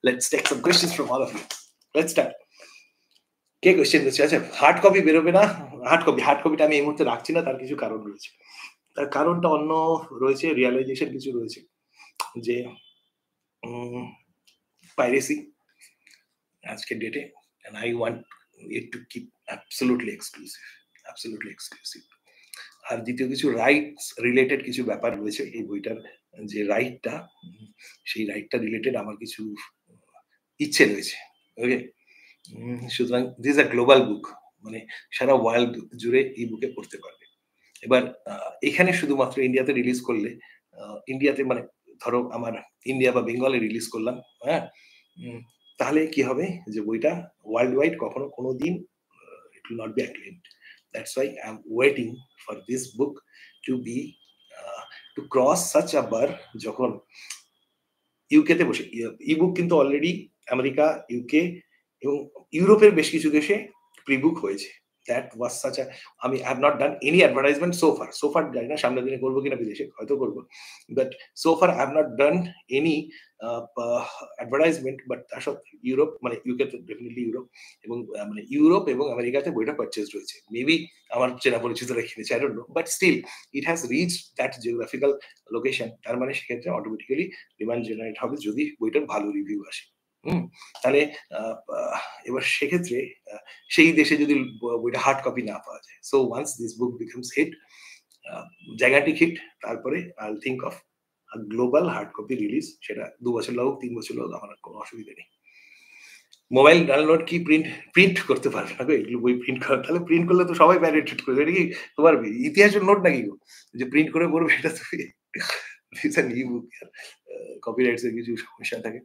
Let's take some questions from all of you. Let's start. K question করছে? আচ্ছা, hard copy বেরোবে না? Hard কপিটা আমি এই মুহূর্তে রাখছি না, তার কিছু কারণ রয়েছে। তার কারণটা অন্য রয়েছে, রিয়ালাইজেশন কিছু রয়েছে যে পাইরেসি আজকের ডেটে, and I want it to keep absolutely exclusive. আর দ্বিতীয় কিছু রাইটস রিলেটেড কিছু ব্যাপার রয়েছে এই বইটার, যে রাইটটা, সেই রাইটটা রিলেটেড আমার কিছু ইচ্ছে রয়েছে। ওকে, সুতরাং দিস আ গ্লোবাল বুক, মানে সারা ওয়ার্ল্ড জুড়ে এই বুকে পড়তে পারবে। এবার এখানে শুধুমাত্র ইন্ডিয়াতে রিলিজ করলে, ইন্ডিয়াতে মানে ধরো আমার ইন্ডিয়া বা বেঙ্গলে রিলিজ করলাম, হ্যাঁ, তাহলে কি হবে যে বইটা ওয়ার্ল্ড ওয়াইড কখনো কোনোদিন it will not be acclaimed. That's why I'm waiting for this book to be to cross such a bar যখন ইউকেতে বসে, ইবুক কিন্তু অলরেডি আমেরিকা, ইউকে এবং ইউরোপের বেশ কিছু দেশে প্রিবুক হয়েছে। That was such a, I have not done any advertisement so far জানি না সামনের দিনে করবো কিনা, বিদেশে হয়তো করবো, but so far I have not done any advertisement, but তার সত্ত্বেও ইউরোপ মানে ইউকে তো ডেফিনেটলি ইউরোপ এবং মানে ইউরোপ এবং আমেরিকাতে বইটা পারচেজ রয়েছে। মেবি আমার চেনা পরিচিতরা কিনেছে, I don't know, but still it has reached that geographical location. তার মানে সেক্ষেত্রে অটোমেটিক্যালি ডিমান্ড জেনারেট হবে যদি বইটার ভালো রিভিউ আসে। তাহলে এবার সেক্ষেত্রে সেই দেশে যদি বইটা হার্ড কপি না পাওয়া যায়, so once this book becomes hit, জায়গাটি হিট, তারপরে I think of global hard copy release. সেটা 2 বছর লাগুক, 3 বছর লাগুক, আমার কোনো অসুবিধা নেই। মোবাইল ডাউনলোড কি প্রিন্ট করতে পারবে না? এগুলো বই প্রিন্ট করা, তাহলে প্রিন্ট করলে তো সবাই প্যারেন্টেড করবে। এটা কি তোমার ইতিহাসের নোট নাকি গো, যে প্রিন্ট করে পড়বে? এটা তো ই বুক, কপিরাইটস এর কিছু সমস্যা থাকে।